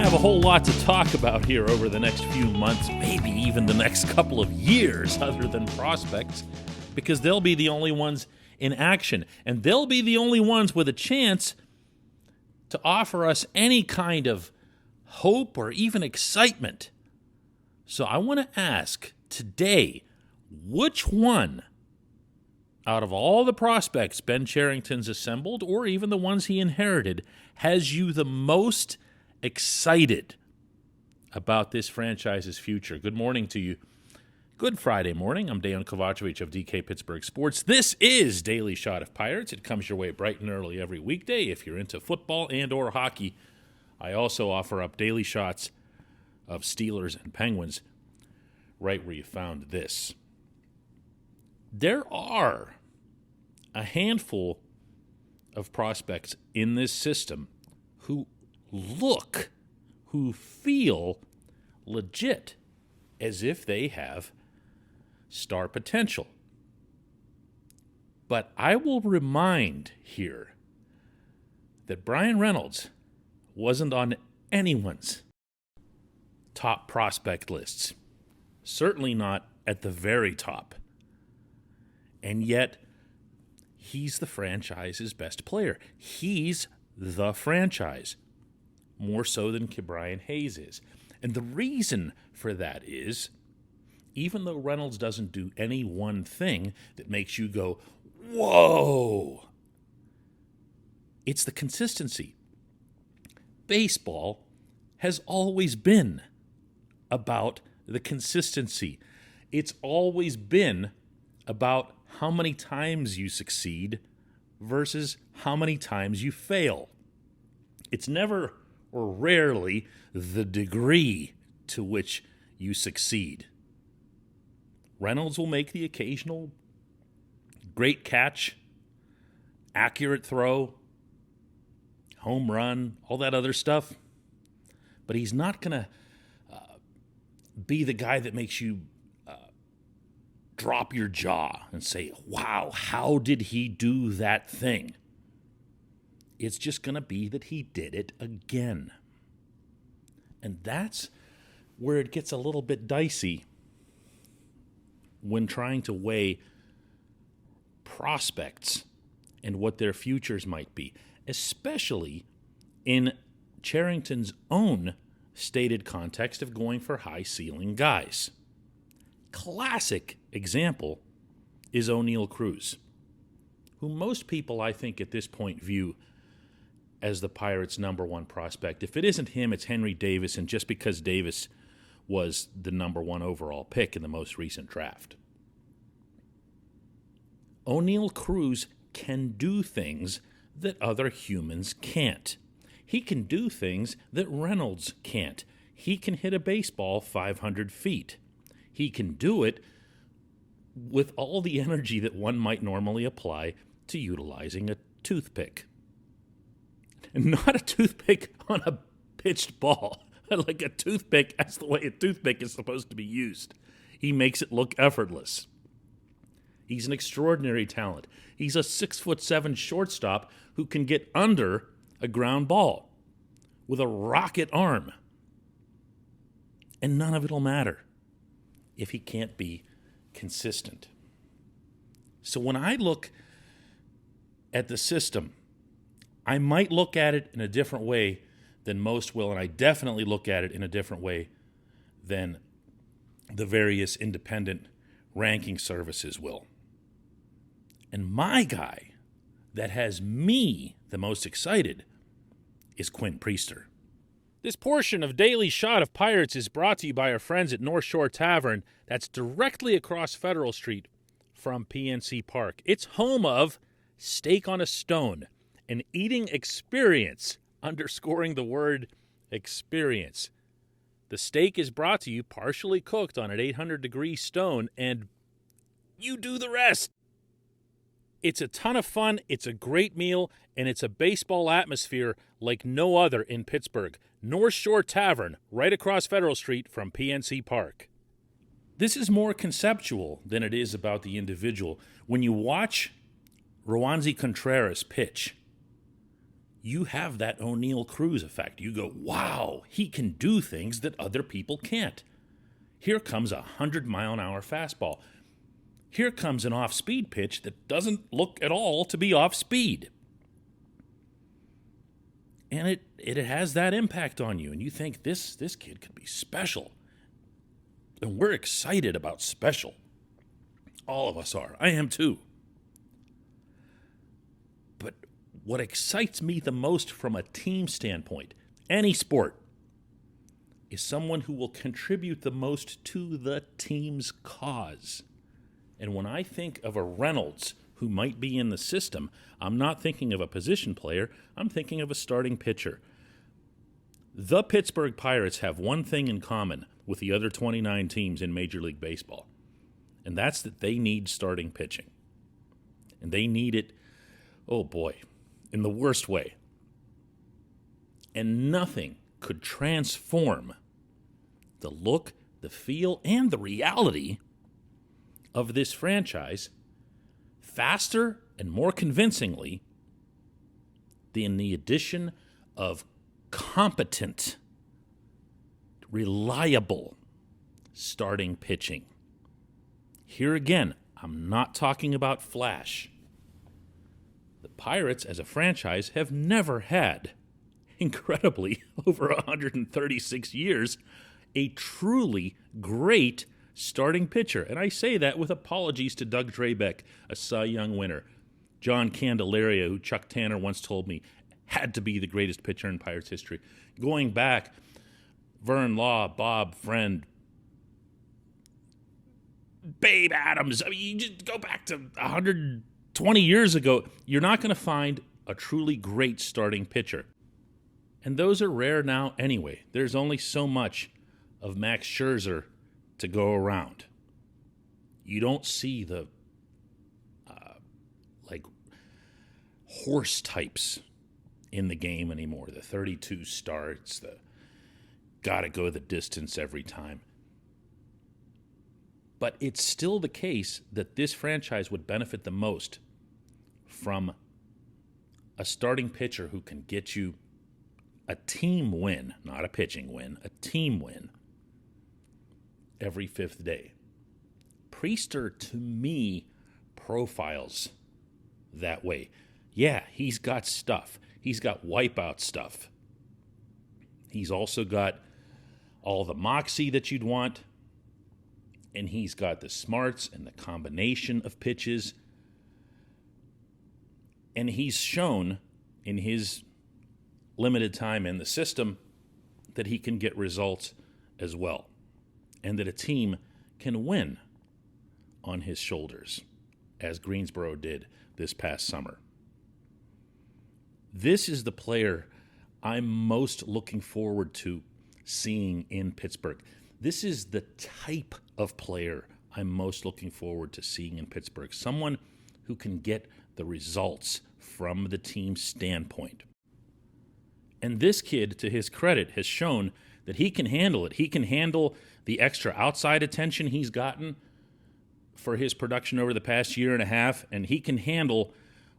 have a whole lot to talk about here over the next few months, maybe even the next couple of years, other than prospects, because they'll be the only ones in action, and they'll be the only ones with a chance to offer us any kind of hope or even excitement. So I want to ask today, which one out of all the prospects Ben Cherington's assembled, or even the ones he inherited, has you the most excited about this franchise's future? Good morning to you. Good Friday morning. I'm Dejan Kovacevic of DK Pittsburgh Sports. This is Daily Shot of Pirates. It comes your way bright and early every weekday if you're into football and or hockey. I also offer up daily shots of Steelers and Penguins right where you found this. There are a handful of prospects in this system who feel legit, as if they have star potential. But I will remind here that Bryan Reynolds wasn't on anyone's top prospect lists. Certainly not at the very top. And yet, he's the franchise's best player. He's the franchise, more so than Brian Hayes is. And the reason for that is, even though Reynolds doesn't do any one thing that makes you go, whoa, it's the consistency. Baseball has always been about the consistency. It's always been about how many times you succeed versus how many times you fail. It's never or rarely the degree to which you succeed. Reynolds will make the occasional great catch, accurate throw, home run, all that other stuff. But he's not going to be the guy that makes you drop your jaw and say, wow, how did he do that thing? It's just going to be that he did it again. And that's where it gets a little bit dicey when trying to weigh prospects and what their futures might be, especially in Cherington's own stated context of going for high-ceiling guys. Classic example is O'Neal Cruz, who most people, I think, at this point view as the Pirates' number one prospect. If it isn't him, it's Henry Davis, and just because Davis was the number one overall pick in the most recent draft. O'Neal Cruz can do things that other humans can't. He can do things that Reynolds can't. He can hit a baseball 500 feet. He can do it with all the energy that one might normally apply to utilizing a toothpick. And not a toothpick on a pitched ball. Like a toothpick, that's the way a toothpick is supposed to be used. He makes it look effortless. He's an extraordinary talent. He's a 6'7" shortstop who can get under a ground ball with a rocket arm. And none of it'll matter if he can't be consistent. So when I look at the system, I might look at it in a different way than most will, and I definitely look at it in a different way than the various independent ranking services will. And my guy that has me the most excited is Quinn Priester. This portion of Daily Shot of Pirates is brought to you by our friends at North Shore Tavern, that's directly across Federal Street from PNC Park. It's home of Steak on a Stone, an eating experience, underscoring the word experience. The steak is brought to you partially cooked on an 800-degree stone, and you do the rest. It's a ton of fun, it's a great meal, and it's a baseball atmosphere like no other in Pittsburgh. North Shore Tavern, right across Federal Street from PNC Park. This is more conceptual than it is about the individual. When you watch Roansy Contreras pitch, you have that O'Neal Cruz effect. You go, wow, he can do things that other people can't. Here comes a 100-mile-an-hour fastball. Here comes an off-speed pitch that doesn't look at all to be off-speed. And it has that impact on you. And you think, this kid could be special. And we're excited about special. All of us are. I am too. But what excites me the most from a team standpoint, any sport, is someone who will contribute the most to the team's cause. And when I think of a Reynolds who might be in the system, I'm not thinking of a position player, I'm thinking of a starting pitcher. The Pittsburgh Pirates have one thing in common with the other 29 teams in Major League Baseball, and that's that they need starting pitching. And they need it, oh boy, in the worst way. And nothing could transform the look, the feel, and the reality of this franchise faster and more convincingly than the addition of competent, reliable starting pitching. Here again, I'm not talking about flash. The Pirates as a franchise have never had, incredibly, over 136 years, a truly great starting pitcher. And I say that with apologies to Doug Drabeck, a Cy Young winner. John Candelaria, who Chuck Tanner once told me had to be the greatest pitcher in Pirates history. Going back, Vern Law, Bob Friend, Babe Adams. I mean, you just go back to 120 years ago. You're not going to find a truly great starting pitcher. And those are rare now anyway. There's only so much of Max Scherzer to go around. You don't see the horse types in the game anymore. The 32 starts, the gotta go the distance every time. But it's still the case that this franchise would benefit the most from a starting pitcher who can get you a team win, not a pitching win, a team win every fifth day. Priester, to me, profiles that way. Yeah, he's got stuff. He's got wipeout stuff. He's also got all the moxie that you'd want, and he's got the smarts and the combination of pitches. And he's shown in his limited time in the system that he can get results as well, and that a team can win on his shoulders, as Greensboro did this past summer. This is the player I'm most looking forward to seeing in Pittsburgh. This is the type of player I'm most looking forward to seeing in Pittsburgh. Someone who can get the results from the team's standpoint. And this kid, to his credit, has shown that he can handle it. He can handle the extra outside attention he's gotten for his production over the past year and a half, and he can handle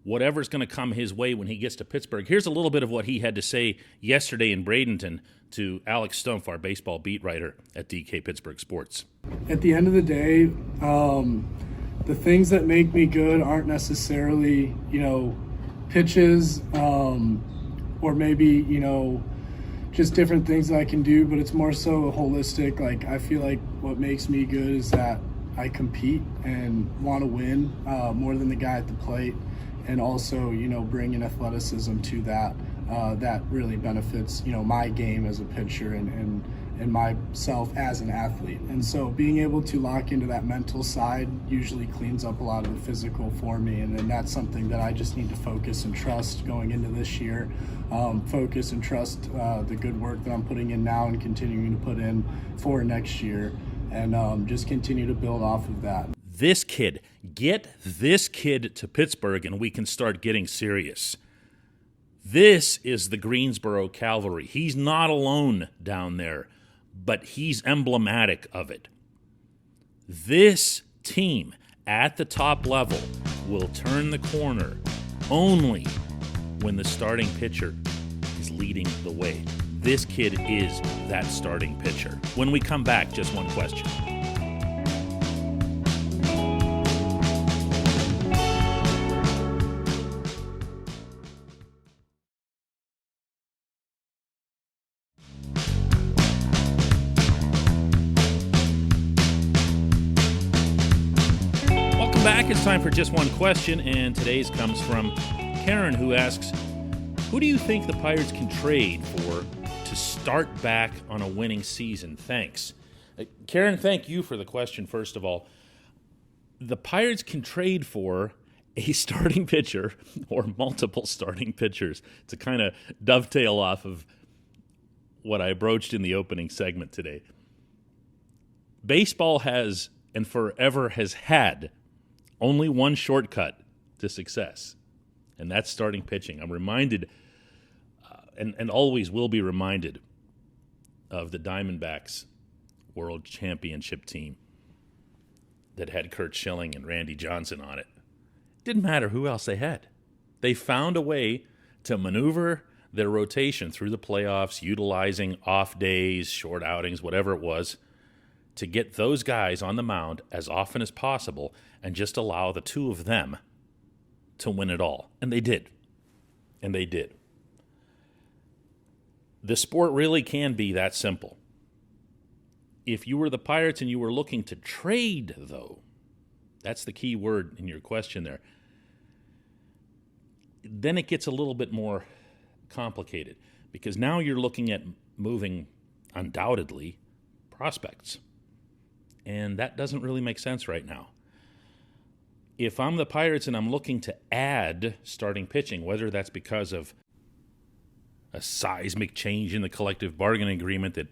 whatever's going to come his way when he gets to Pittsburgh. Here's a little bit of what he had to say yesterday in Bradenton to Alex Stumpf, our baseball beat writer at DK Pittsburgh Sports. At the end of the day, the things that make me good aren't necessarily, pitches or maybe, just different things that I can do, but it's more so holistic. Like, I feel like what makes me good is that I compete and want to win more than the guy at the plate. And also, bringing athleticism to that, that really benefits, my game as a pitcher and myself as an athlete. And so being able to lock into that mental side usually cleans up a lot of the physical for me. And then that's something that I just need to focus and trust going into this year. Focus and trust the good work that I'm putting in now and continuing to put in for next year. And just continue to build off of that. This kid, get this kid to Pittsburgh and we can start getting serious. This is the Greensboro Cavalry. He's not alone down there, but he's emblematic of it. This team at the top level will turn the corner only when the starting pitcher is leading the way. This kid is that starting pitcher. When we come back, just one question. Welcome back. It's time for just one question, and today's comes from Karen, who asks, who do you think the Pirates can trade for to start back on a winning season? Thanks. Karen, thank you for the question, first of all. The Pirates can trade for a starting pitcher or multiple starting pitchers to kind of dovetail off of what I broached in the opening segment today. Baseball has, and forever has had, only one shortcut to success, and that's starting pitching. I'm reminded, and always will be reminded, of the Diamondbacks World Championship team that had Curt Schilling and Randy Johnson on it. Didn't matter who else they had. They found a way to maneuver their rotation through the playoffs, utilizing off days, short outings, whatever it was, to get those guys on the mound as often as possible and just allow the two of them to win it all. And they did. And they did. The sport really can be that simple. If you were the Pirates and you were looking to trade, though, that's the key word in your question there, then it gets a little bit more complicated, because now you're looking at moving, undoubtedly, prospects. And that doesn't really make sense right now. If I'm the Pirates and I'm looking to add starting pitching, whether that's because of a seismic change in the collective bargaining agreement that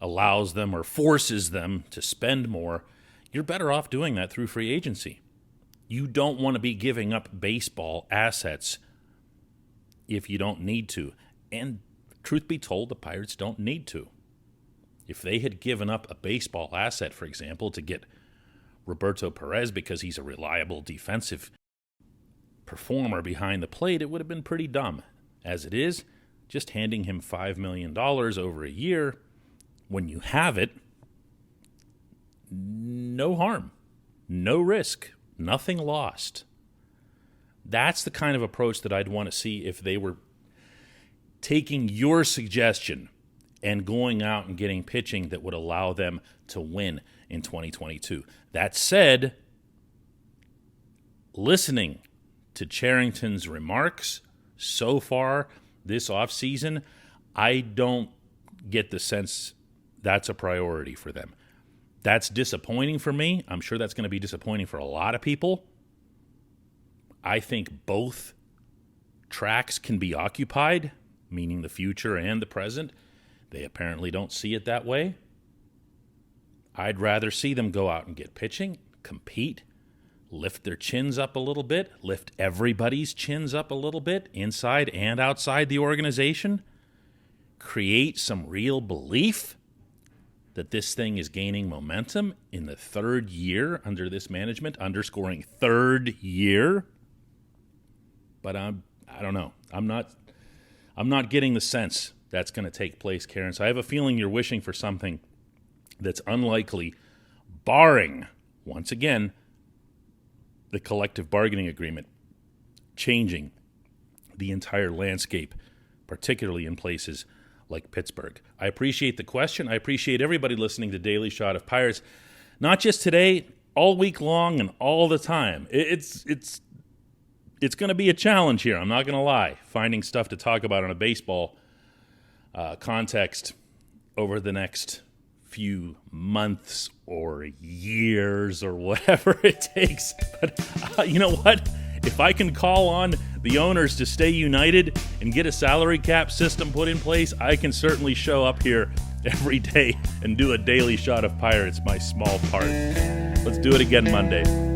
allows them or forces them to spend more, you're better off doing that through free agency. You don't want to be giving up baseball assets if you don't need to. And truth be told, the Pirates don't need to. If they had given up a baseball asset, for example, to get Roberto Perez because he's a reliable defensive performer behind the plate, it would have been pretty dumb. As it is, just handing him $5 million over a year, when you have it, no harm, no risk, nothing lost. That's the kind of approach that I'd want to see if they were taking your suggestion and going out and getting pitching that would allow them to win in 2022. That said, listening to Cherington's remarks so far this offseason, I don't get the sense that's a priority for them. That's disappointing for me. I'm sure that's going to be disappointing for a lot of people. I think both tracks can be occupied, meaning the future and the present. They apparently don't see it that way. I'd rather see them go out and get pitching, compete, lift their chins up a little bit, lift everybody's chins up a little bit, inside and outside the organization, create some real belief that this thing is gaining momentum in the third year under this management, underscoring third year. But I don't know. I'm not getting the sense that's going to take place, Karen. So I have a feeling you're wishing for something that's unlikely, barring, once again, the collective bargaining agreement changing the entire landscape, particularly in places like Pittsburgh. I appreciate the question. I appreciate everybody listening to Daily Shot of Pirates, not just today, all week long and all the time. It's going to be a challenge here, I'm not going to lie, finding stuff to talk about in a baseball context over the next few months or years or whatever it takes. But you know what? If I can call on the owners to stay united and get a salary cap system put in place, I can certainly show up here every day and do a daily shot of Pirates, my small part. Let's do it again Monday.